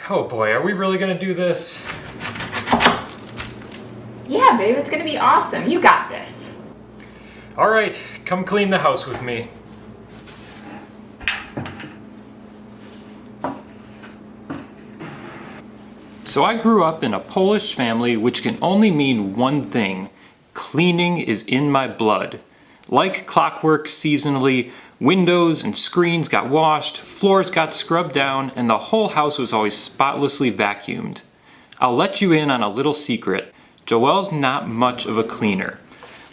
Oh boy, are we really gonna do this? Yeah, babe, it's gonna be awesome. You got this. All right, come clean the house with me. So I grew up in a Polish family, which can only mean one thing. Cleaning is in my blood. Like clockwork, seasonally, windows and screens got washed, floors got scrubbed down, and the whole house was always spotlessly vacuumed. I'll let you in on a little secret. Joelle's not much of a cleaner.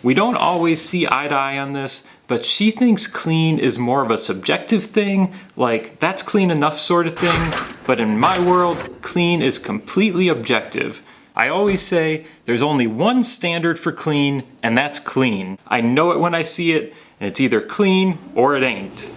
We don't always see eye to eye on this, but she thinks clean is more of a subjective thing, like that's clean enough sort of thing, but in my world, clean is completely objective. I always say there's only one standard for clean, and that's clean. I know it when I see it, and it's either clean or it ain't.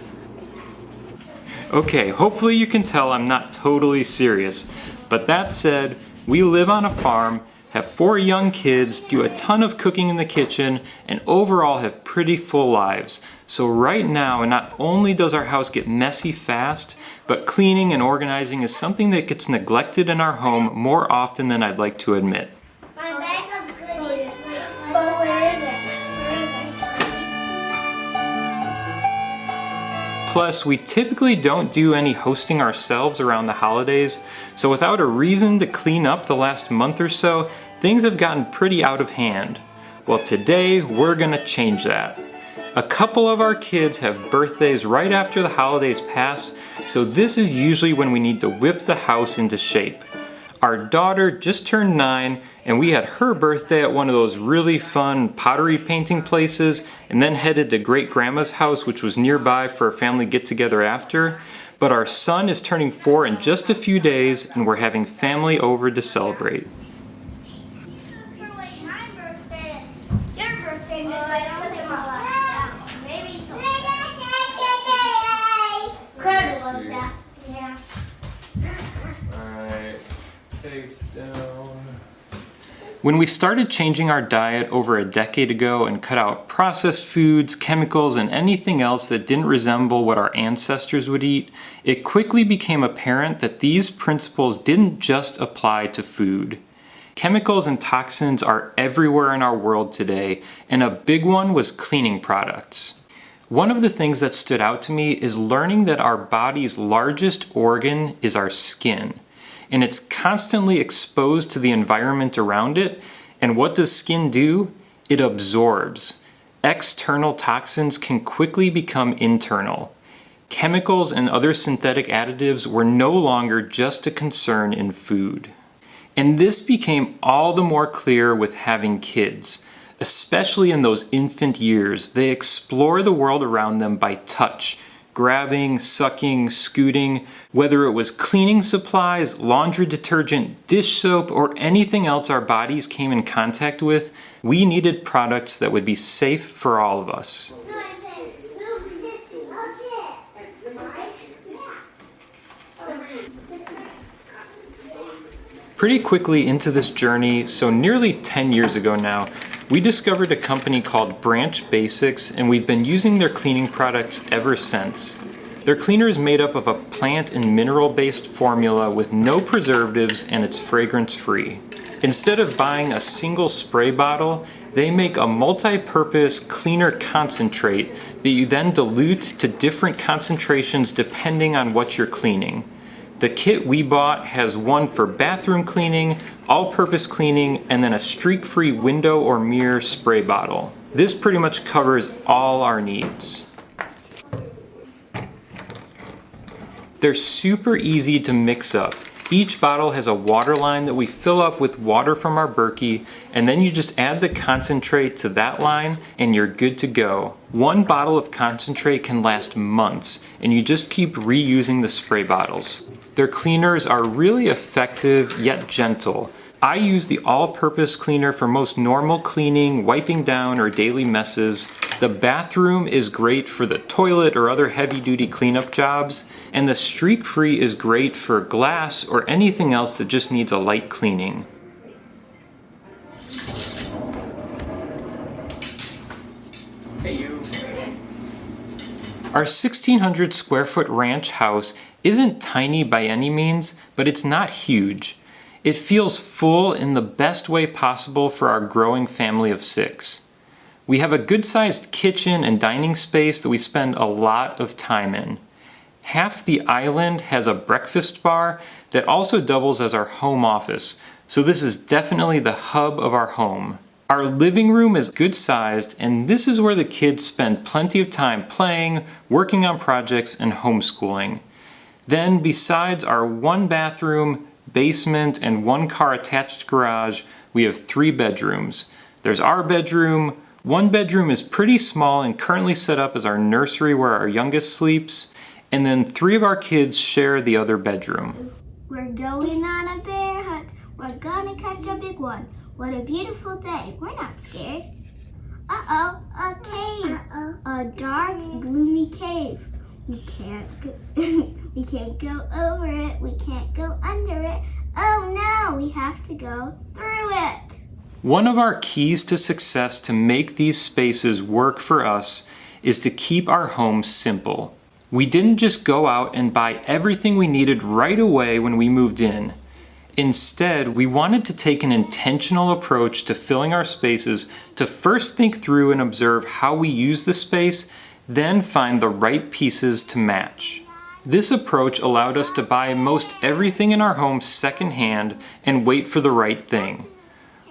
Okay, hopefully you can tell I'm not totally serious, but that said, we live on a farm, have 4 young kids, do a ton of cooking in the kitchen, and overall have pretty full lives. So right now, not only does our house get messy fast, but cleaning and organizing is something that gets neglected in our home more often than I'd like to admit. My bag of goodies. But where is it? Plus, we typically don't do any hosting ourselves around the holidays, so without a reason to clean up the last month or so, things have gotten pretty out of hand. Well, today we're gonna change that. A couple of our kids have birthdays right after the holidays pass, so this is usually when we need to whip the house into shape. Our daughter just turned 9, and we had her birthday at one of those really fun pottery painting places, and then headed to Great Grandma's house, which was nearby, for a family get-together after. But our son is turning 4 in just a few days, and we're having family over to celebrate. When we started changing our diet over a decade ago and cut out processed foods, chemicals, and anything else that didn't resemble what our ancestors would eat, it quickly became apparent that these principles didn't just apply to food. Chemicals and toxins are everywhere in our world today, and a big one was cleaning products. One of the things that stood out to me is learning that our body's largest organ is our skin. And it's constantly exposed to the environment around it. And what does skin do? It absorbs. External toxins can quickly become internal. Chemicals and other synthetic additives were no longer just a concern in food. And this became all the more clear with having kids. Especially in those infant years, they explore the world around them by touch. Grabbing, sucking, scooting, whether it was cleaning supplies, laundry detergent, dish soap, or anything else our bodies came in contact with, we needed products that would be safe for all of us. Pretty quickly into this journey, so nearly 10 years ago now, we discovered a company called Branch Basics, and we've been using their cleaning products ever since. Their cleaner is made up of a plant and mineral-based formula with no preservatives, and it's fragrance-free. Instead of buying a single spray bottle, they make a multi-purpose cleaner concentrate that you then dilute to different concentrations depending on what you're cleaning. The kit we bought has one for bathroom cleaning, all-purpose cleaning, and then a streak-free window or mirror spray bottle. This pretty much covers all our needs. They're super easy to mix up. Each bottle has a water line that we fill up with water from our Berkey, and then you just add the concentrate to that line and you're good to go. One bottle of concentrate can last months, and you just keep reusing the spray bottles. Their cleaners are really effective yet gentle. I use the all-purpose cleaner for most normal cleaning, wiping down, or daily messes. The bathroom is great for the toilet or other heavy-duty cleanup jobs, and the streak-free is great for glass or anything else that just needs a light cleaning. Hey you. Our 1,600 square foot ranch house isn't tiny by any means, but it's not huge. It feels full in the best way possible for our growing family of 6. We have a good-sized kitchen and dining space that we spend a lot of time in. Half the island has a breakfast bar that also doubles as our home office, so this is definitely the hub of our home. Our living room is good-sized, and this is where the kids spend plenty of time playing, working on projects, and homeschooling. Then, besides our 1 bathroom, basement, and 1 car attached garage, we have 3 bedrooms. There's our bedroom. 1 bedroom is pretty small and currently set up as our nursery where our youngest sleeps, and then 3 of our kids share the other bedroom. We're going on a bear hunt. We're gonna catch a big one. What a beautiful day. We're not scared. Uh-oh, a cave. A dark, gloomy cave. We can't go over it. We can't go under it. Oh no, we have to go through it. One of our keys to success to make these spaces work for us is to keep our home simple. We didn't just go out and buy everything we needed right away when we moved in. Instead, we wanted to take an intentional approach to filling our spaces to first think through and observe how we use the space, then find the right pieces to match. This approach allowed us to buy most everything in our home secondhand and wait for the right thing.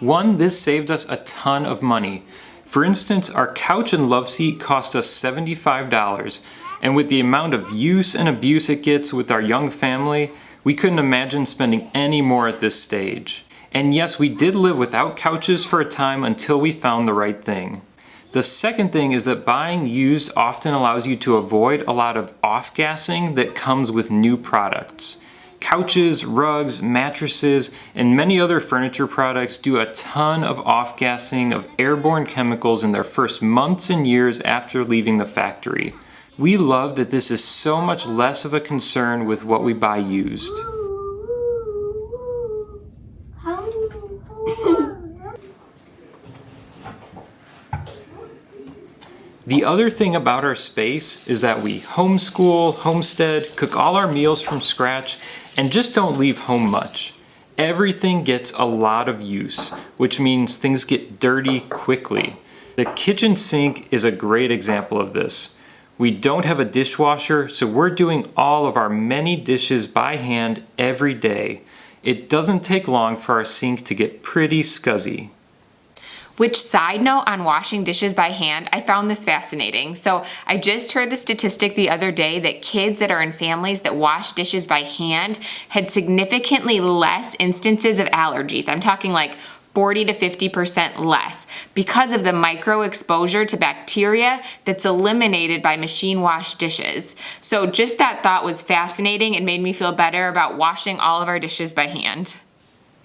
This saved us a ton of money. For instance, our couch and love seat cost us $75, and with the amount of use and abuse it gets with our young family, we couldn't imagine spending any more at this stage. And yes, we did live without couches for a time until we found the right thing. The second thing is that buying used often allows you to avoid a lot of off-gassing that comes with new products. Couches, rugs, mattresses, and many other furniture products do a ton of off-gassing of airborne chemicals in their first months and years after leaving the factory. We love that this is so much less of a concern with what we buy used. The other thing about our space is that we homeschool, homestead, cook all our meals from scratch, and just don't leave home much. Everything gets a lot of use, which means things get dirty quickly. The kitchen sink is a great example of this. We don't have a dishwasher, so we're doing all of our many dishes by hand every day. It doesn't take long for our sink to get pretty scuzzy. Which, side note on washing dishes by hand, I found this fascinating. So I just heard the statistic the other day that kids that are in families that wash dishes by hand had significantly less instances of allergies. I'm talking like 40 to 50% less because of the micro exposure to bacteria that's eliminated by machine washed dishes. So just that thought was fascinating and made me feel better about washing all of our dishes by hand.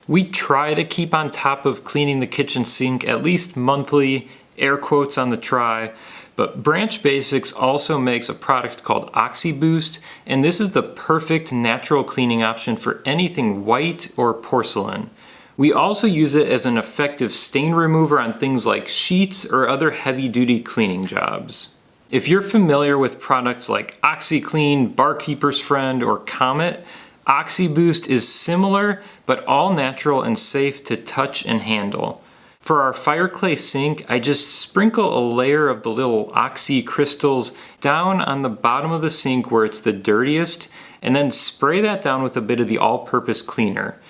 We try to keep on top of cleaning the kitchen sink at least monthly, air quotes on the try, but Branch Basics also makes a product called OxyBoost, and this is the perfect natural cleaning option for anything white or porcelain. We also use it as an effective stain remover on things like sheets or other heavy-duty cleaning jobs. If you're familiar with products like OxyClean, Barkeeper's Friend, or Comet, OxyBoost is similar, but all natural and safe to touch and handle. For our fireclay sink, I just sprinkle a layer of the little Oxy crystals down on the bottom of the sink where it's the dirtiest, and then spray that down with a bit of the all-purpose cleaner.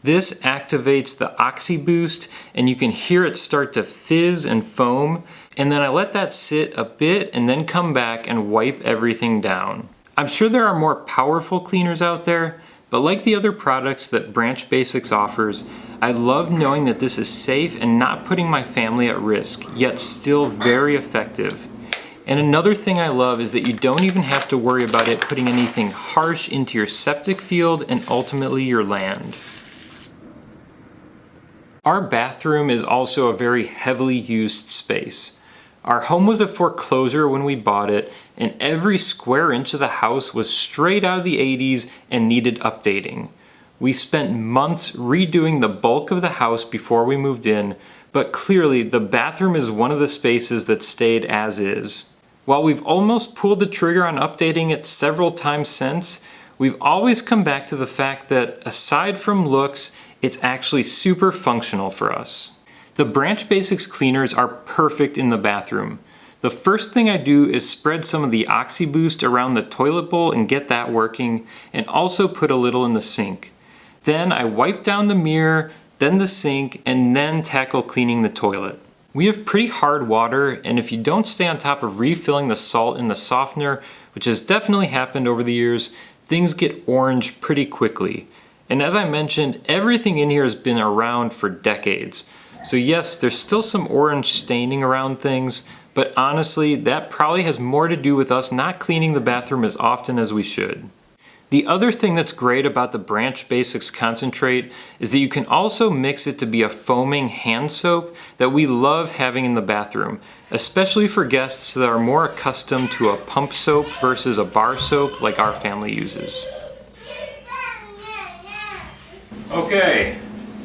This activates the OxyBoost, and you can hear it start to fizz and foam, and then I let that sit a bit and then come back and wipe everything down. I'm sure there are more powerful cleaners out there, but like the other products that Branch Basics offers, I love knowing that this is safe and not putting my family at risk, yet still very effective. And another thing I love is that you don't even have to worry about it putting anything harsh into your septic field and ultimately your land. Our bathroom is also a very heavily used space. Our home was a foreclosure when we bought it, and every square inch of the house was straight out of the 80s and needed updating. We spent months redoing the bulk of the house before we moved in, but clearly the bathroom is one of the spaces that stayed as is. While we've almost pulled the trigger on updating it several times since, we've always come back to the fact that aside from looks, it's actually super functional for us. The Branch Basics cleaners are perfect in the bathroom. The first thing I do is spread some of the OxyBoost around the toilet bowl and get that working, and also put a little in the sink. Then I wipe down the mirror, then the sink, and then tackle cleaning the toilet. We have pretty hard water, and if you don't stay on top of refilling the salt in the softener, which has definitely happened over the years, things get orange pretty quickly. And as I mentioned, everything in here has been around for decades. So yes, there's still some orange staining around things, but honestly, that probably has more to do with us not cleaning the bathroom as often as we should. The other thing that's great about the Branch Basics concentrate is that you can also mix it to be a foaming hand soap that we love having in the bathroom, especially for guests that are more accustomed to a pump soap versus a bar soap like our family uses. Okay,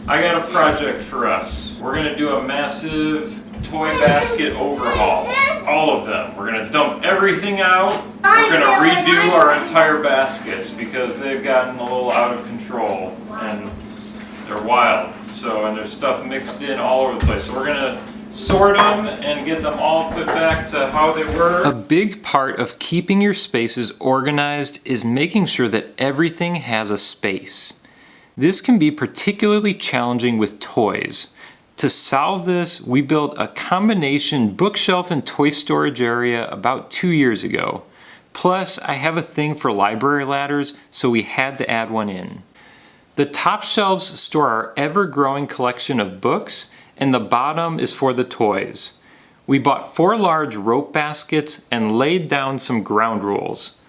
I got a project for us. We're gonna do a massive toy basket overhaul. All of them. We're gonna dump everything out. We're gonna redo our entire baskets because they've gotten a little out of control and they're wild. And there's stuff mixed in all over the place. So we're gonna sort them and get them all put back to how they were. A big part of keeping your spaces organized is making sure that everything has a space. This can be particularly challenging with toys. To solve this, we built a combination bookshelf and toy storage area about 2 years ago. Plus, I have a thing for library ladders, so we had to add one in. The top shelves store our ever-growing collection of books, and the bottom is for the toys. We bought 4 large rope baskets and laid down some ground rules.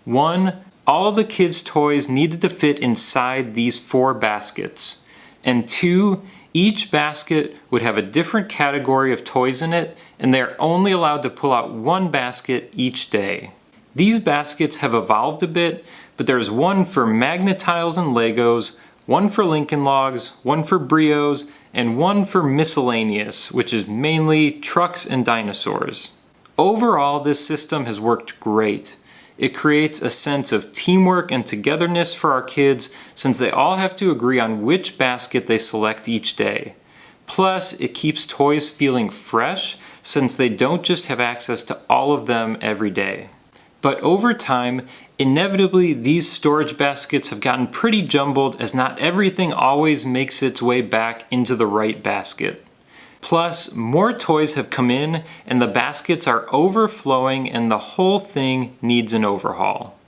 1, all the kids' toys needed to fit inside these 4 baskets. And 2, each basket would have a different category of toys in it, and they're only allowed to pull out 1 basket each day. These baskets have evolved a bit, but there's one for Magna-Tiles and Legos, one for Lincoln Logs, one for Brios, and one for miscellaneous, which is mainly trucks and dinosaurs. Overall, this system has worked great. It creates a sense of teamwork and togetherness for our kids since they all have to agree on which basket they select each day. Plus, it keeps toys feeling fresh since they don't just have access to all of them every day. But over time, inevitably these storage baskets have gotten pretty jumbled as not everything always makes its way back into the right basket. Plus, more toys have come in and the baskets are overflowing and the whole thing needs an overhaul.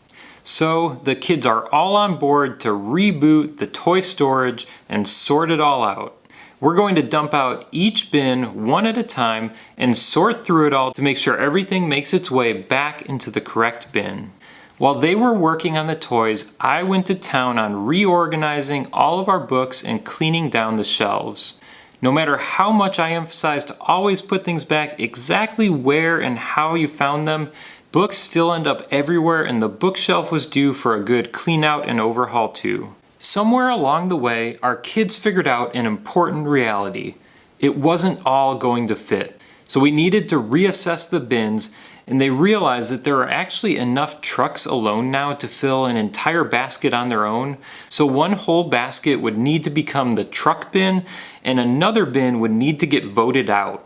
So the kids are all on board to reboot the toy storage and sort it all out. We're going to dump out each bin one at a time and sort through it all to make sure everything makes its way back into the correct bin. While they were working on the toys, I went to town on reorganizing all of our books and cleaning down the shelves. No matter how much I emphasize to always put things back exactly where and how you found them, books still end up everywhere and the bookshelf was due for a good clean out and overhaul too. Somewhere along the way, our kids figured out an important reality. It wasn't all going to fit. So we needed to reassess the bins, and they realized that there are actually enough trucks alone now to fill an entire basket on their own. So one whole basket would need to become the truck bin, and another bin would need to get voted out.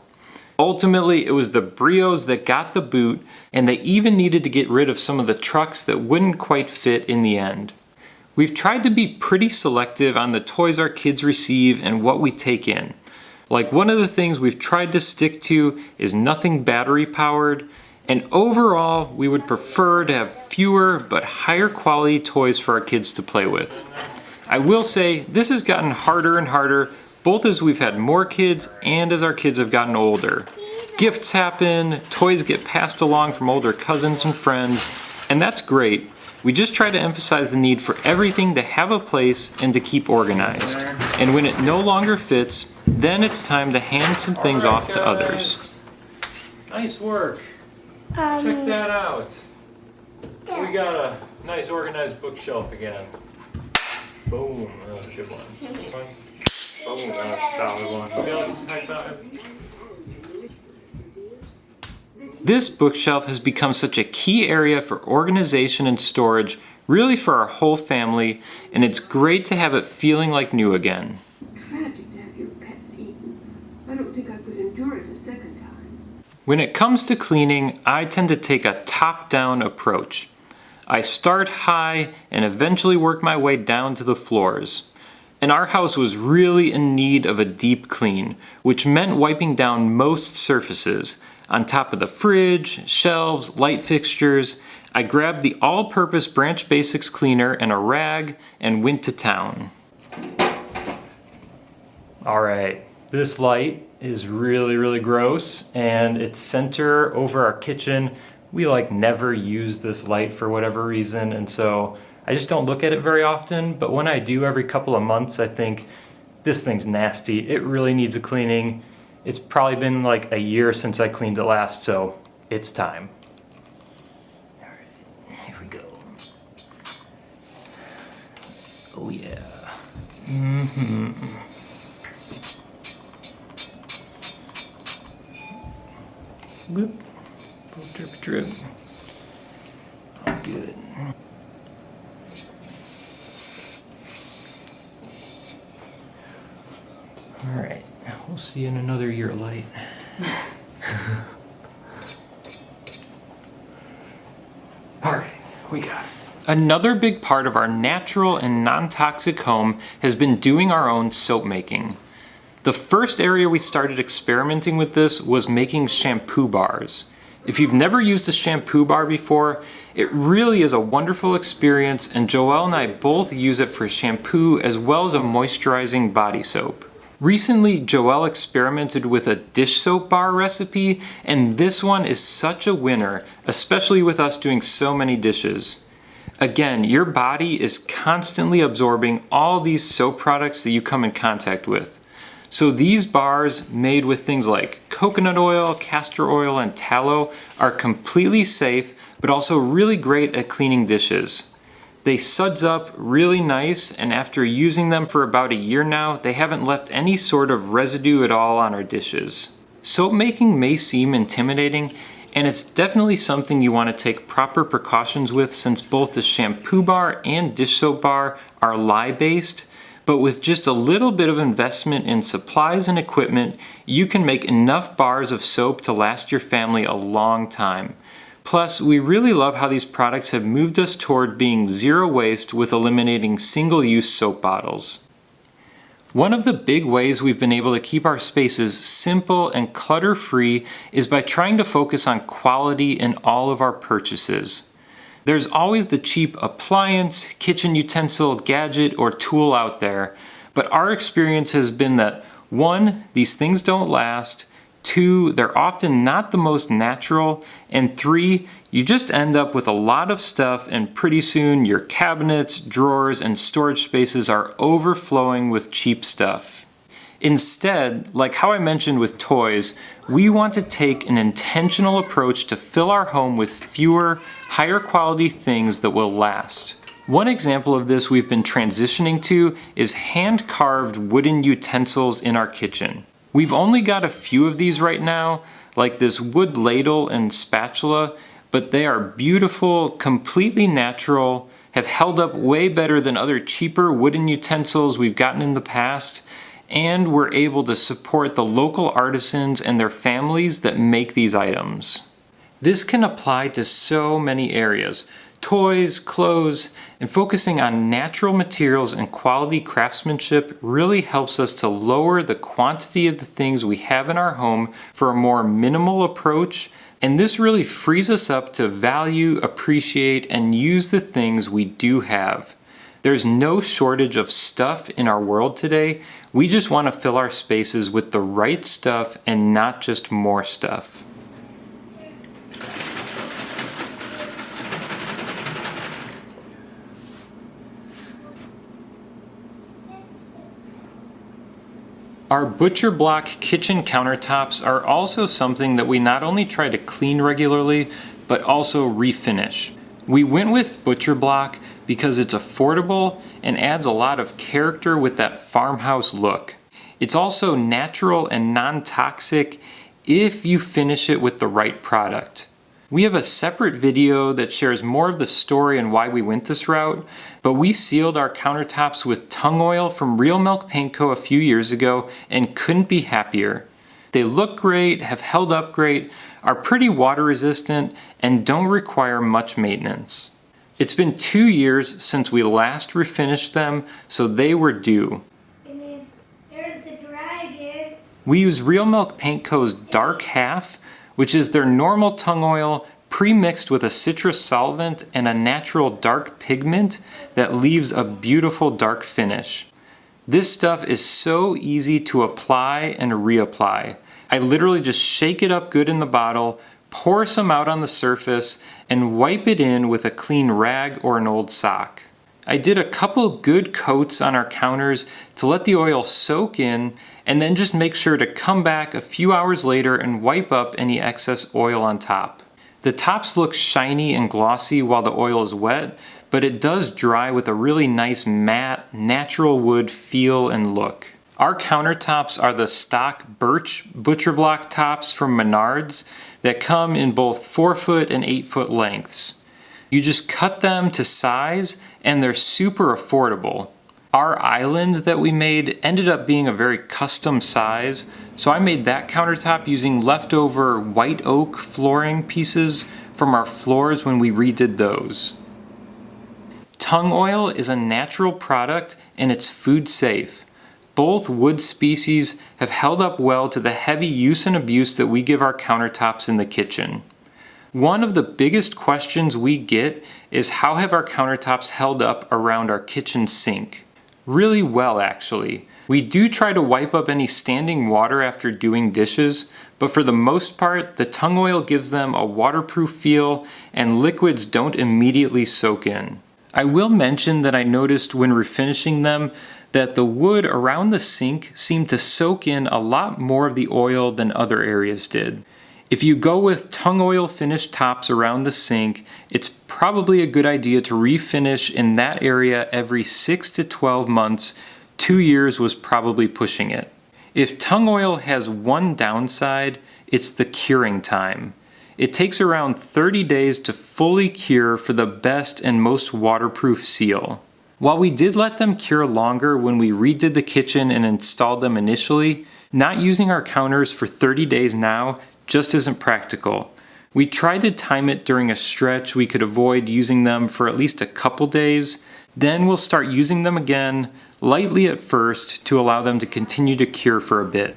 Ultimately, it was the Brios that got the boot, and they even needed to get rid of some of the trucks that wouldn't quite fit in the end. We've tried to be pretty selective on the toys our kids receive and what we take in. Like one of the things we've tried to stick to is nothing battery powered, and overall we would prefer to have fewer but higher quality toys for our kids to play with. I will say this has gotten harder and harder both as we've had more kids and as our kids have gotten older. Gifts happen, toys get passed along from older cousins and friends, and that's great. We just try to emphasize the need for everything to have a place and to keep organized. And when it no longer fits, then it's time to hand some things off to others. Nice work. Check that out. We got a nice organized bookshelf again. Boom, that was a good one. Boom, that was a solid one. What else? High five. This bookshelf has become such a key area for organization and storage really for our whole family, and it's great to have it feeling like new again. Tragic to have your pets eaten. I don't think I could endure it a second time. When it comes to cleaning, I tend to take a top-down approach. I start high and eventually work my way down to the floors. And our house was really in need of a deep clean, which meant wiping down most surfaces. On top of the fridge, shelves, light fixtures, I grabbed the all-purpose Branch Basics cleaner and a rag and went to town. All right, this light is really gross, and it's center over our kitchen. We never use this light for whatever reason, and so I just don't look at it very often, but when I do every couple of months, I think this thing's nasty. It really needs a cleaning. It's probably been like a year since I cleaned it last, so it's time. All right, here we go. Oh yeah. Whoop. Drip, drip. Oh, good. All right, we'll see you in another year, Light. All right, we got it. Another big part of our natural and non-toxic home has been doing our own soap making. The first area we started experimenting with this was making shampoo bars. If you've never used a shampoo bar before, it really is a wonderful experience, and Joelle and I both use it for shampoo as well as a moisturizing body soap. Recently, Joelle experimented with a dish soap bar recipe, and this one is such a winner, especially with us doing so many dishes. Again, your body is constantly absorbing all these soap products that you come in contact with. So these bars, made with things like coconut oil, castor oil, and tallow, are completely safe, but also really great at cleaning dishes. They suds up really nice, and after using them for about a year now, they haven't left any sort of residue at all on our dishes. Soap making may seem intimidating, and it's definitely something you want to take proper precautions with, since both the shampoo bar and dish soap bar are lye-based. But with just a little bit of investment in supplies and equipment, you can make enough bars of soap to last your family a long time. Plus, we really love how these products have moved us toward being zero waste with eliminating single-use soap bottles. One of the big ways we've been able to keep our spaces simple and clutter-free is by trying to focus on quality in all of our purchases. There's always the cheap appliance, kitchen utensil, gadget, or tool out there, but our experience has been that 1, these things don't last, 2, they're often not the most natural, and 3, you just end up with a lot of stuff, and pretty soon your cabinets, drawers, and storage spaces are overflowing with cheap stuff. Instead, like how I mentioned with toys, we want to take an intentional approach to fill our home with fewer, higher quality things that will last. One example of this we've been transitioning to is hand-carved wooden utensils in our kitchen. We've only got a few of these right now, like this wood ladle and spatula, but they are beautiful, completely natural, have held up way better than other cheaper wooden utensils we've gotten in the past, and we're able to support the local artisans and their families that make these items. This can apply to so many areas: toys, clothes, and focusing on natural materials and quality craftsmanship really helps us to lower the quantity of the things we have in our home for a more minimal approach, and this really frees us up to value, appreciate, and use the things we do have. There's no shortage of stuff in our world today. We just want to fill our spaces with the right stuff and not just more stuff. Our butcher block kitchen countertops are also something that we not only try to clean regularly, but also refinish. We went with butcher block because it's affordable and adds a lot of character with that farmhouse look. It's also natural and non-toxic if you finish it with the right product. We have a separate video that shares more of the story and why we went this route, but we sealed our countertops with tung oil from Real Milk Paint Co. a few years ago and couldn't be happier. They look great, have held up great, are pretty water resistant, and don't require much maintenance. It's been 2 years since we last refinished them, so they were due. And then there's the dragon. We use Real Milk Paint Co.'s Dark Half, which is their normal tung oil pre-mixed with a citrus solvent and a natural dark pigment that leaves a beautiful dark finish. This stuff is so easy to apply and reapply. I literally just shake it up good in the bottle, pour some out on the surface, and wipe it in with a clean rag or an old sock. I did a couple good coats on our counters to let the oil soak in, and then just make sure to come back a few hours later and wipe up any excess oil on top. The tops look shiny and glossy while the oil is wet, but it does dry with a really nice matte, natural wood feel and look. Our countertops are the stock birch butcher block tops from Menards that come in both 4-foot and 8-foot lengths. You just cut them to size and they're super affordable. Our island that we made ended up being a very custom size, so I made that countertop using leftover white oak flooring pieces from our floors when we redid those. Tung oil is a natural product and it's food safe. Both wood species have held up well to the heavy use and abuse that we give our countertops in the kitchen. One of the biggest questions we get is how have our countertops held up around our kitchen sink? Really well, actually. We do try to wipe up any standing water after doing dishes, but for the most part, the tung oil gives them a waterproof feel and liquids don't immediately soak in. I will mention that I noticed when refinishing them that the wood around the sink seemed to soak in a lot more of the oil than other areas did. If you go with tung oil finished tops around the sink, it's probably a good idea to refinish in that area every 6 to 12 months. 2 years was probably pushing it. If tung oil has one downside, it's the curing time. It takes around 30 days to fully cure for the best and most waterproof seal. While we did let them cure longer when we redid the kitchen and installed them initially, not using our counters for 30 days now just isn't practical. We tried to time it during a stretch we could avoid using them for at least a couple days, then we'll start using them again, lightly at first, to allow them to continue to cure for a bit.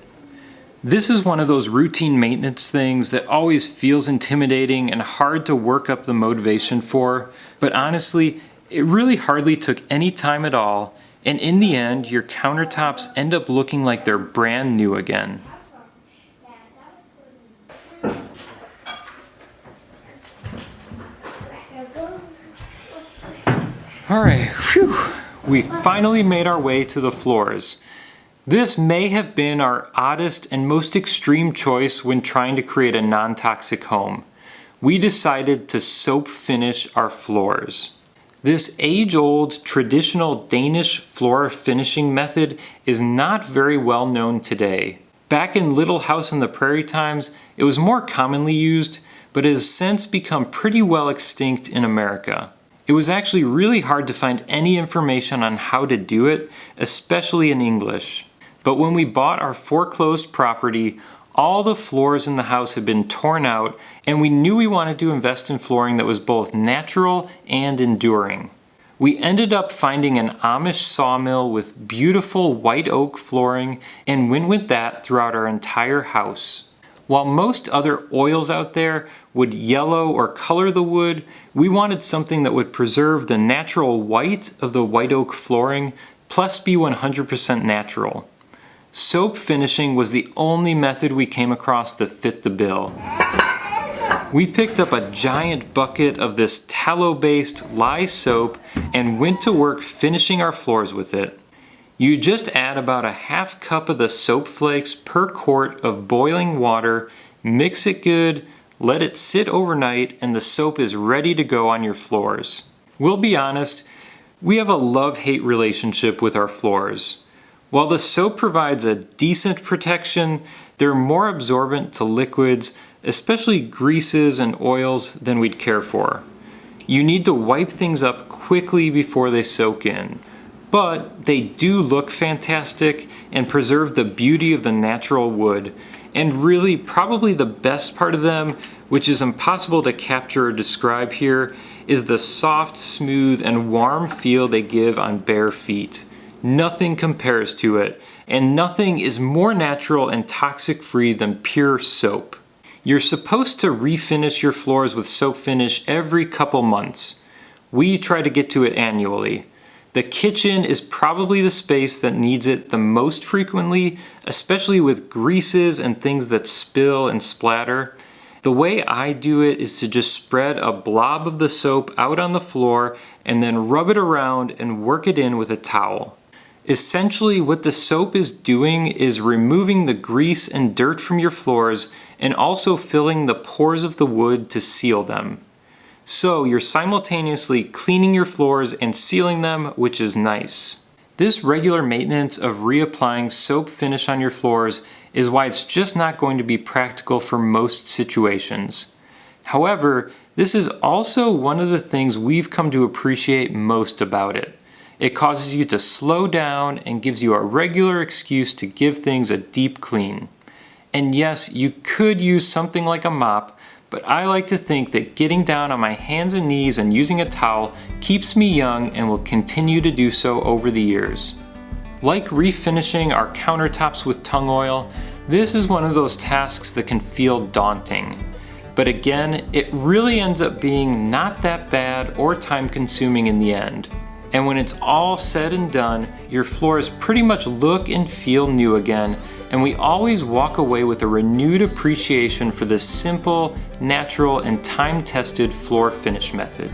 This is one of those routine maintenance things that always feels intimidating and hard to work up the motivation for, but honestly, it really hardly took any time at all, and in the end, your countertops end up looking like they're brand new again. Alright, whew, we finally made our way to the floors. This may have been our oddest and most extreme choice when trying to create a non-toxic home. We decided to soap finish our floors. This age-old traditional Danish floor finishing method is not very well known today. Back in Little House on the Prairie times, it was more commonly used, but it has since become pretty well extinct in America. It was actually really hard to find any information on how to do it, especially in English. But when we bought our foreclosed property, all the floors in the house had been torn out, and we knew we wanted to invest in flooring that was both natural and enduring. We ended up finding an Amish sawmill with beautiful white oak flooring and went with that throughout our entire house. While most other oils out there would yellow or color the wood, we wanted something that would preserve the natural white of the white oak flooring, plus be 100% natural. Soap finishing was the only method we came across that fit the bill. We picked up a giant bucket of this tallow-based lye soap and went to work finishing our floors with it. You just add about a half cup of the soap flakes per quart of boiling water, mix it good, let it sit overnight, and the soap is ready to go on your floors. We'll be honest, we have a love-hate relationship with our floors. While the soap provides a decent protection, they're more absorbent to liquids, especially greases and oils, than we'd care for. You need to wipe things up quickly before they soak in, but they do look fantastic and preserve the beauty of the natural wood, and really probably the best part of them, which is impossible to capture or describe here, is the soft, smooth, and warm feel they give on bare feet. Nothing compares to it, and nothing is more natural and toxic-free than pure soap. You're supposed to refinish your floors with soap finish every couple months. We try to get to it annually. The kitchen is probably the space that needs it the most frequently, especially with greases and things that spill and splatter. The way I do it is to just spread a blob of the soap out on the floor and then rub it around and work it in with a towel. Essentially, what the soap is doing is removing the grease and dirt from your floors and also filling the pores of the wood to seal them. So you're simultaneously cleaning your floors and sealing them, which is nice. This regular maintenance of reapplying soap finish on your floors is why it's just not going to be practical for most situations. However, this is also one of the things we've come to appreciate most about it. It causes you to slow down and gives you a regular excuse to give things a deep clean. And yes, you could use something like a mop, but I like to think that getting down on my hands and knees and using a towel keeps me young and will continue to do so over the years. Like refinishing our countertops with tung oil, this is one of those tasks that can feel daunting. But again, it really ends up being not that bad or time consuming in the end. And when it's all said and done, your floors pretty much look and feel new again, and we always walk away with a renewed appreciation for this simple, natural, and time-tested floor finish method.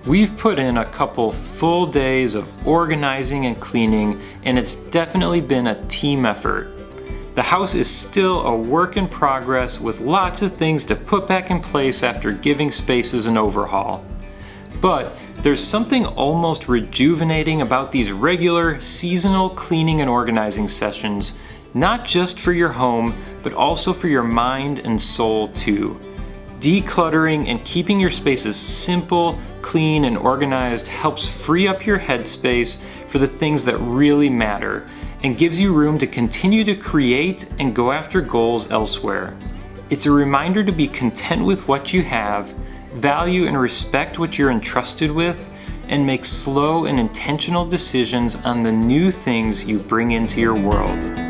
We've put in a couple full days of organizing and cleaning, and it's definitely been a team effort. The house is still a work in progress with lots of things to put back in place after giving spaces an overhaul. But there's something almost rejuvenating about these regular, seasonal cleaning and organizing sessions, not just for your home, but also for your mind and soul too. Decluttering and keeping your spaces simple, clean, and organized helps free up your headspace for the things that really matter, and gives you room to continue to create and go after goals elsewhere. It's a reminder to be content with what you have, value and respect what you're entrusted with, and make slow and intentional decisions on the new things you bring into your world.